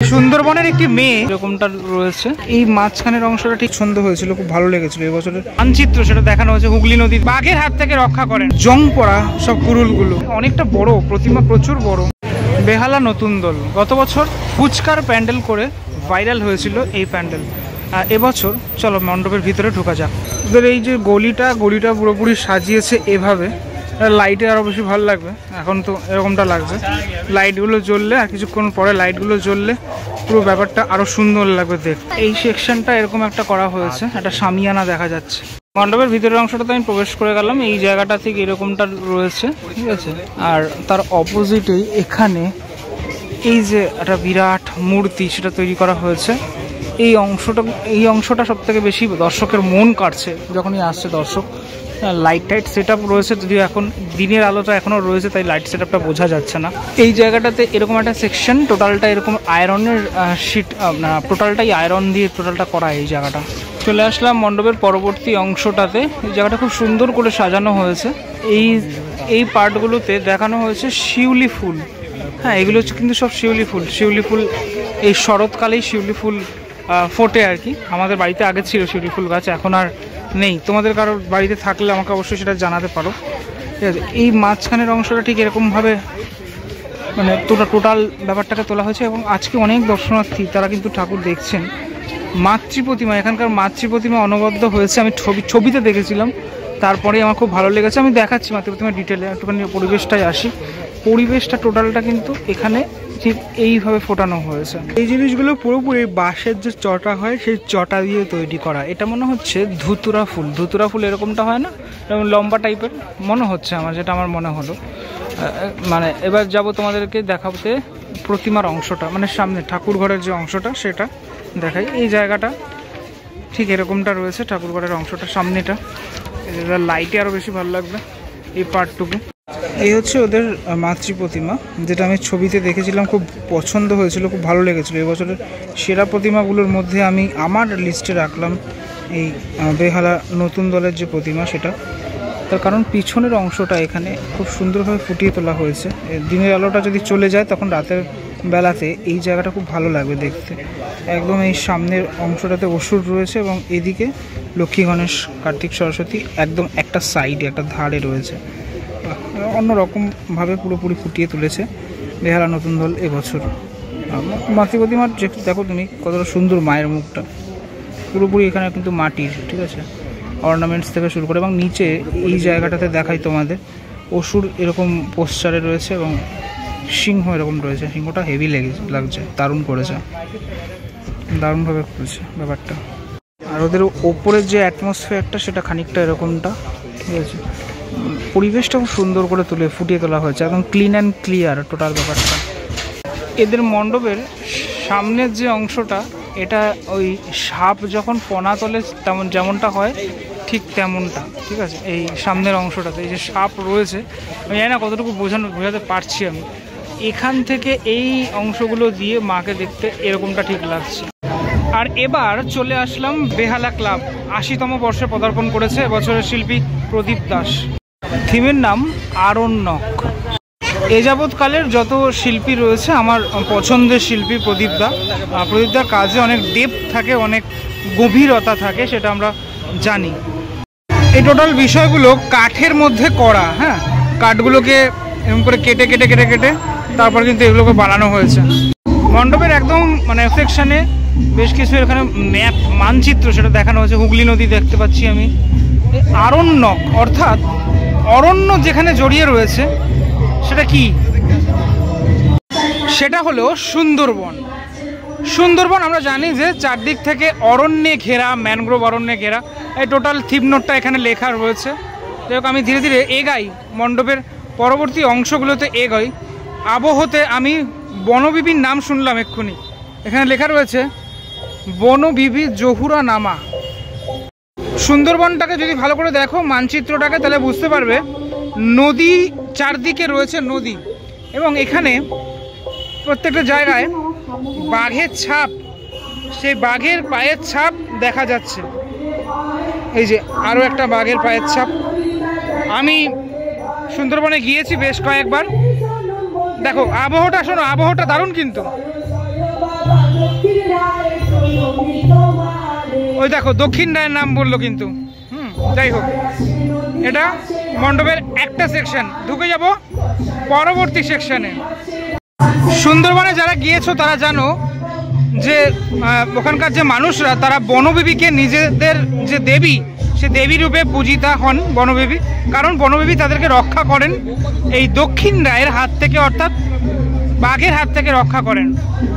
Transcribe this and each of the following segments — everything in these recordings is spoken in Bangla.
সুন্দরবনের একটি মেয়ে এরকমটা রয়েছে, এই মাঝখানের অংশটা ঠিক সুন্দর হয়েছিল, খুব ভালো লেগেছিল। এই বছরের মানচিত্র সেটা দেখানো হয়েছে। হুগলি নদী বাঘের হাত থেকে রক্ষা করেন জং পড়া সব কুরুলগুলো, অনেকটা বড় প্রতিমা, প্রচুর বড়। বেহালা নতুন দল গত বছর ফুচকার প্যান্ডেল করে ভাইরাল হয়েছিল এই প্যান্ডেল। এবছর চলো মণ্ডপের ভিতরে ঢোকা যাক। ওদের এই যে গলিটা পুরোপুরি সাজিয়েছে এভাবে, লাইটে আরও বেশি ভালো লাগবে। এখন তো এরকমটা লাগবে, লাইটগুলো জ্বললে আর কিছুক্ষণ পরে লাইটগুলো জ্বললে পুরো ব্যাপারটা আরও সুন্দর লাগবে দেখতে। এই সেকশনটা এরকম একটা করা হয়েছে, একটা শামিয়ানা দেখা যাচ্ছে। মণ্ডপের ভিতরের অংশটাতে আমি প্রবেশ করে গেলাম, এই জায়গাটা ঠিক এরকমটা রয়েছে, ঠিক আছে। আর তার অপোজিটেই এখানে এই যে একটা বিরাট মূর্তি সেটা তৈরি করা হয়েছে। এই অংশটা সব থেকে বেশি দর্শকের মন কাটছে যখনই আসছে দর্শক। লাইট টাইট সেট আপ রয়েছে, যদিও এখন দিনের আলোটা এখনও রয়েছে তাই লাইট সেট আপটা বোঝা যাচ্ছে না। এই জায়গাটাতে এরকম একটা সেকশন, টোটালটা এরকম আয়রনের শিট, টোটালটাই আয়রন দিয়ে টোটালটা করা। এই জায়গাটা চলে আসলাম মণ্ডপের পরবর্তী অংশটাতে। এই জায়গাটা খুব সুন্দর করে সাজানো হয়েছে। এই পার্টগুলোতে দেখানো হয়েছে শিউলি ফুল। হ্যাঁ, এগুলো হচ্ছে কিন্তু সব শিউলি ফুল। এই শরৎকালেই শিউলি ফুল ফোটে আর কি। আমাদের বাড়িতে আগে ছিল শিউলি ফুল গাছ, এখন আর নেই। তোমাদের কারোর বাড়িতে থাকলে আমাকে অবশ্যই সেটা জানাতে পারো, ঠিক আছে। এই মাঝখানের অংশটা ঠিক এরকমভাবে মানে টোটাল ব্যাপারটাকে তোলা হয়েছে। এবং আজকে অনেক দর্শনার্থী তারা কিন্তু ঠাকুর দেখছেন। মাতৃ প্রতিমা, এখানকার মাতৃ প্রতিমা অনবদ্য হয়েছে। আমি ছবিতে দেখেছিলাম, তারপরে আমার খুব ভালো লেগেছে। আমি দেখাচ্ছি মাতৃ প্রতিমা ডিটেলে, একটুখানি পরিবেশটাই আসি। পরিবেশটা টোটালটা কিন্তু এখানে ঠিক এইভাবে ফোটানো হয়েছে। এই জিনিসগুলো পুরোপুরি বাঁশের যে চটা হয় সেই চটা দিয়ে তৈরি করা। এটা মনে হচ্ছে ধুতুরা ফুল এরকমটা হয় না, এরকম লম্বা টাইপের মনে হচ্ছে আমার, যেটা আমার মনে হলো। মানে এবার যাব তোমাদেরকে দেখাতে প্রতিমার অংশটা, মানে সামনে ঠাকুর ঘরের যে অংশটা সেটা দেখাই। এই জায়গাটা ঠিক এরকমটা রয়েছে, ঠাকুর ঘরের অংশটা সামনেটা। লাইটে আরও বেশি ভালো লাগবে এই পার্টটুকু। এই হচ্ছে ওদের মাতৃ প্রতিমা, যেটা আমি ছবিতে দেখেছিলাম, খুব পছন্দ হয়েছিল, খুব ভালো লেগেছিল। এবছরের সেরা প্রতিমাগুলোর মধ্যে আমি আমার লিস্টে রাখলাম এই বেহালা নতুন দলের যে প্রতিমা সেটা। তার কারণ পিছনের অংশটা এখানে খুব সুন্দরভাবে ফুটিয়ে তোলা হয়েছে। দিনের আলোটা যদি চলে যায় তখন রাতের বেলাতে এই জায়গাটা খুব ভালো লাগবে দেখতে। একদম এই সামনের অংশটাতে অসুর রয়েছে এবং এদিকে লক্ষ্মী, গণেশ, কার্তিক, সরস্বতী একদম একটা সাইডে, একটা ধারে রয়েছে। অন্যরকমভাবে পুরোপুরি ফুটিয়ে তুলেছে বেহালা নতুন দল এবছর। মাতৃ প্রতিমার যে দেখো তুমি কতটা সুন্দর, মায়ের মুখটা পুরোপুরি এখানে কিন্তু মাটির, ঠিক আছে। অর্নামেন্টস থেকে শুরু করে এবং নিচে এই জায়গাটাতে দেখাই তোমাদের, অসুর এরকম পোস্টারে রয়েছে এবং সিংহ এরকম রয়েছে। সিংহটা হেভি লাগছে, দারুণ করেছে, দারুণভাবে করেছে ব্যাপারটা। আর ওদের ওপরের যে অ্যাটমসফিয়ারটা সেটা খানিকটা এরকমটা, ঠিক আছে। পরিবেশটা খুব সুন্দর করে ফুটিয়ে তোলা হয়েছে, একদম ক্লিন অ্যান্ড ক্লিয়ার টোটাল ব্যাপারটা। এদের মণ্ডপের সামনের যে অংশটা, এটা ওই সাপ যখন পোনা তোলে যেমনটা হয় ঠিক তেমনটা, ঠিক আছে। এই সামনের অংশটাতে এই যে সাপ রয়েছে, আমি জানি না কতটুকু বোঝাতে পারছি আমি। এখান থেকে এই অংশগুলো দিয়ে মাকে দেখতে এরকমটা ঠিক লাগছে। আর এবার চলে আসলাম বেহালা ক্লাব, ৮০তম বর্ষে পদার্পণ করেছে এবছরের শিল্পী প্রদীপ দাস। থিমের নাম আরণ্যক। এ যাবৎকালের যত শিল্পী রয়েছে আমার পছন্দের শিল্পী প্রদীপদার কাজে অনেক ডেপথ থাকে, অনেক গভীরতা থাকে, সেটা আমরা জানি। এই টোটাল বিষয়গুলো কাঠের মধ্যে করা, হ্যাঁ, কাঠগুলোকে এরকম করে কেটে তারপর কিন্তু এগুলোকে বানানো হয়েছে। মণ্ডপের একদম মানে সেকশানে বেশ কিছু এখানে মানচিত্র সেটা দেখানো হয়েছে। হুগলি নদী দেখতে পাচ্ছি আমি। আরণ্যক অর্থাৎ অরণ্য যেখানে জড়িয়ে রয়েছে সেটা কি, সেটা হলো সুন্দরবন। আমরা জানি যে চারদিক থেকে অরণ্যে ঘেরা, ম্যানগ্রোভ অরণ্যে ঘেরা। এই টোটাল থিম নোটটা এখানে লেখা রয়েছে। যাই হোক, আমি ধীরে ধীরে এগাই, মণ্ডপের পরবর্তী অংশগুলোতে এগাই। আবহতে আমি বনবিবির নাম শুনলাম এক্ষুনি, এখানে লেখা রয়েছে বনবিবি জহুরা নামা। সুন্দরবনটাকে যদি ভালো করে দেখো মানচিত্রটাকে, তাহলে বুঝতে পারবে নদী চারদিকে রয়েছে নদী, এবং এখানে প্রত্যেকটা জায়গায় বাঘের ছাপ, সেই বাঘের পায়ের ছাপ দেখা যাচ্ছে। এই যে আরও একটা বাঘের পায়ের ছাপ। আমি সুন্দরবনে গিয়েছি বেশ কয়েকবার। দেখো আবহাওয়াটা, শোনো আবহাওয়াটা দারুণ কিন্তু। ওই দেখো দক্ষিণ রায়ের নাম বললো কিন্তু। যাই হোক, এটা মণ্ডপের একটা সেকশন, ঢুকে যাব পরবর্তী সেকশনে। সুন্দরবনে যারা গিয়েছো তারা জানো যে ওখানকার যে মানুষরা তারা বনবিবিকে নিজেদের যে দেবী, সে দেবী রূপে পূজিতা হন বনবিবি, কারণ বনবিবি তাদেরকে রক্ষা করেন এই দক্ষিণ রায়ের হাত থেকে, অর্থাৎ বাঘের হাত থেকে রক্ষা করেন।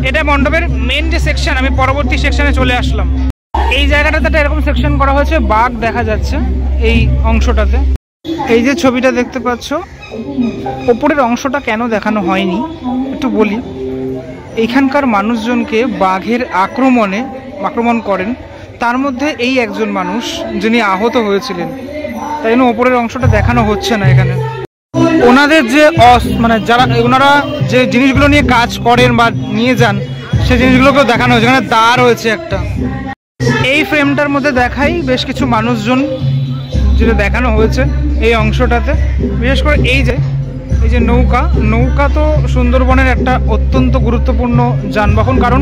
এটা মণ্ডপের মেন যে সেকশন, আমি পরবর্তী সেকশনে চলে আসলাম। এই জায়গাটাতে এরকম সেকশন করা হয়েছে, বাঘ দেখা যাচ্ছে এই অংশটাতে। এই যে ছবিটা দেখতে পাচ্ছ, ওপরের অংশটা কেন দেখানো হয়নি একটু বলি। এইখানকার মানুষজনকে বাঘের আক্রমণ করেন, তার মধ্যে এই একজন মানুষ যিনি আহত হয়েছিলেন, তাই জন্য ওপরের অংশটা দেখানো হচ্ছে না এখানে। ওনাদের যে মানে যারা ওনারা যে জিনিসগুলো নিয়ে কাজ করেন বা নিয়ে যান, সেই জিনিসগুলোকেও দেখানো হয়েছে। এখানে দা রয়েছে একটা, এই ফ্রেমটার মধ্যে দেখাই বেশ কিছু মানুষজন যেটা দেখানো হয়েছে এই অংশটাতে। বিশেষ করে এই যে নৌকা তো সুন্দরবনের একটা অত্যন্ত গুরুত্বপূর্ণ যানবাহন, কারণ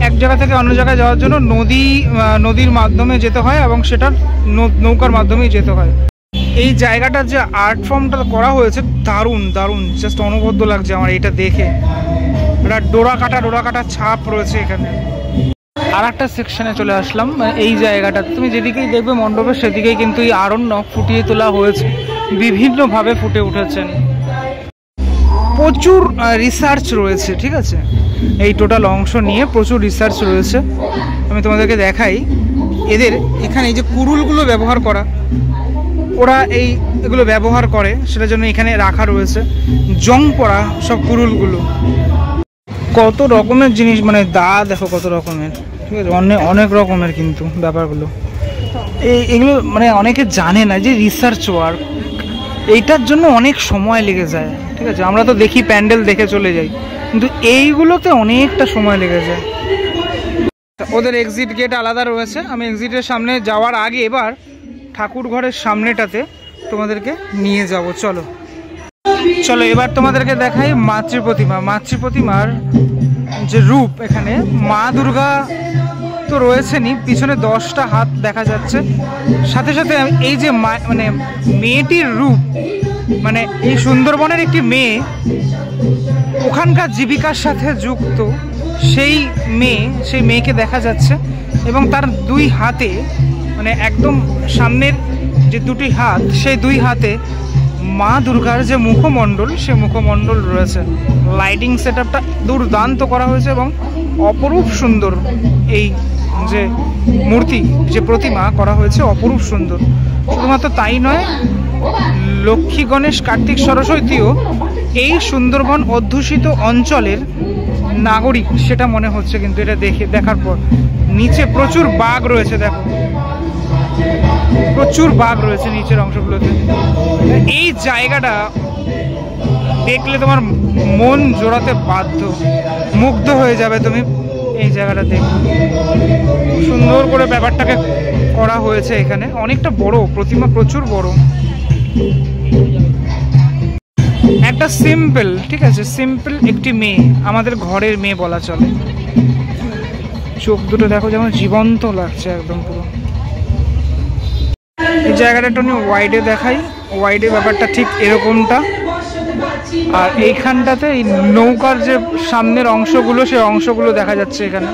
এক জায়গা থেকে অন্য জায়গায় যাওয়ার জন্য নদীর মাধ্যমে যেতে হয় এবং সেটার নৌকার মাধ্যমেই যেতে হয়। এই জায়গাটার যে আর্ট ফর্মটা করা হয়েছে দারুণ দারুণ, জাস্ট অনবদ্য লাগছে আমার এটা দেখে। একটা ডোরা কাটা ছাপ রয়েছে এখানে। আর একটা সেকশনে চলে আসলাম। এই জায়গাটা তুমি যেদিকেই দেখবে মণ্ডপের, সেদিকেই কিন্তু এই আরণ্যক ফুটিয়ে তোলা হয়েছে, বিভিন্নভাবে ফুটে উঠেছেন। প্রচুর রিসার্চ রয়েছে, ঠিক আছে, এই টোটাল অংশ নিয়ে প্রচুর রিসার্চ রয়েছে। আমি তোমাদেরকে দেখাই। এখানে এই যে কুড়ুলগুলো ব্যবহার করা, ওরা এগুলো ব্যবহার করে, সেটার জন্য এখানে রাখা রয়েছে জং পড়া সব কুড়ুলগুলো। কত রকমের জিনিস, মানে দা দেখো কত রকমের, ঠিক আছে, অনেক রকমের কিন্তু ব্যাপারগুলো। এগুলো মানে অনেকে জানে না যে রিসার্চ ওয়ার্ক, এইটার জন্য অনেক সময় লেগে যায়, ঠিক আছে। আমরা তো দেখি প্যান্ডেল দেখে চলে যাই, কিন্তু এইগুলোতে অনেকটা সময় লেগে যায়। ওদের এক্সিট গেট আলাদা রয়েছে। আমি এক্সিটের সামনে যাওয়ার আগে এবার ঠাকুর ঘরের সামনেটাতে তোমাদেরকে নিয়ে যাব। চলো এবার তোমাদেরকে দেখাই মাতৃপ্রতিমার যে রূপ। এখানে মা দুর্গা তো রয়েছেনই, পিছনে 10টা হাত দেখা যাচ্ছে, সাথে সাথে এই যে মানে মেয়েটির রূপ, মানে এই সুন্দরবনের একটি মেয়ে ওখানকার জীবিকার সাথে যুক্ত, সেই মেয়েকে দেখা যাচ্ছে। এবং তার দুই হাতে, মানে একদম সামনের যে দুটি হাত, সেই দুই হাতে মা দুর্গার যে মুখমণ্ডল, সে মুখমণ্ডল রয়েছে। লাইটিং সেটআপটা দুর্দান্ত করা হয়েছে এবং অপরূপ সুন্দর। এই যে মূর্তি, যে প্রতিমা করা হয়েছে অপরূপ সুন্দর। শুধুমাত্র তাই নয়, লক্ষ্মী, গণেশ, কার্তিক, সরস্বতীও এই সুন্দরবন অধ্যুষিত অঞ্চলের নাগরিক সেটা মনে হচ্ছে কিন্তু এটা দেখার পর। নিচে প্রচুর বাঘ রয়েছে, দেখো প্রচুর বাঘ রয়েছে নিচের অংশগুলোতে। এই জায়গাটা দেখলে তোমার মন জোড়াতে বাধ্য, মুগ্ধ হয়ে যাবে তুমি এই জায়গাটা দেখে। সুন্দর করে ব্যাপারটাকে করা হয়েছে এখানে। অনেকটা বড় প্রতিমা, প্রচুর বড়। একটা সিম্পল, ঠিক আছে, সিম্পল একটি মেয়ে, আমাদের ঘরের মেয়ে বলা চলে। চোখ দুটো দেখো যেমন জীবন্ত লাগছে একদম পুরো। এই জায়গাটা একটু ওয়াইডে দেখাই। ওয়াইডে ব্যাপারটা ঠিক এরকমটা। আর এইখানটাতে এই নৌকার যে সামনের অংশগুলো, সেই অংশগুলো দেখা যাচ্ছে এখানে।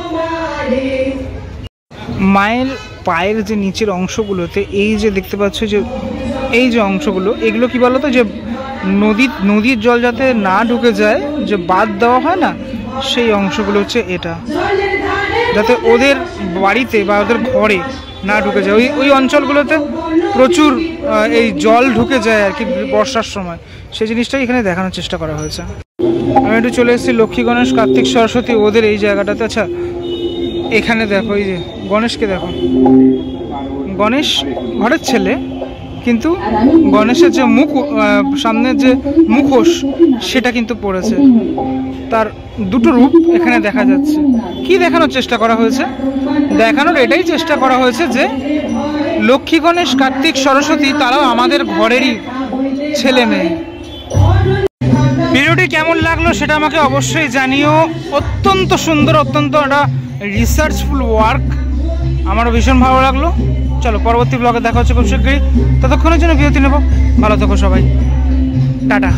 মায়ের পায়ের যে নিচের অংশগুলোতে এই যে দেখতে পাচ্ছ যে এই যে অংশগুলো, এগুলো কি বলতো, যে নদীর জল যাতে না ঢুকে যায়, যে বাঁধ দেওয়া হয় না, সেই অংশগুলো হচ্ছে এটা, যাতে ওদের বাড়িতে বা ওদের ঘরে না ঢুকে যায়। ওই অঞ্চলগুলোতে প্রচুর এই জল ঢুকে যায় আর কি বর্ষার সময়, সেই জিনিসটাই এখানে দেখানোর চেষ্টা করা হয়েছে। আমি একটু চলে এসেছি লক্ষ্মী, গণেশ, কার্তিক, সরস্বতী ওদের এই জায়গাটাতে। আচ্ছা, এখানে দেখো এই যে গণেশকে দেখো, গণেশ ঘরের ছেলে, কিন্তু গণেশের যে সামনের যে মুখোশ সেটা কিন্তু পড়েছে। তার দুটো রূপ এখানে দেখা যাচ্ছে। কি দেখানোর চেষ্টা করা হয়েছে? দেখানোর এটাই চেষ্টা করা হয়েছে যে লক্ষ্মী, গণেশ, কার্তিক, সরস্বতী তারাও আমাদের ঘরেরই ছেলে মেয়ে। ভিডিওটি কেমন লাগলো সেটা আমাকে অবশ্যই জানিও। অত্যন্ত সুন্দর, অত্যন্ত একটা রিসার্চফুল ওয়ার্ক, আমারও ভীষণ ভালো লাগলো। চলো পরবর্তী ব্লগে দেখা হচ্ছে খুব শীঘ্রই, ততক্ষণের জন্য বিরতি নেব। ভালো থেকো সবাই, টাটা।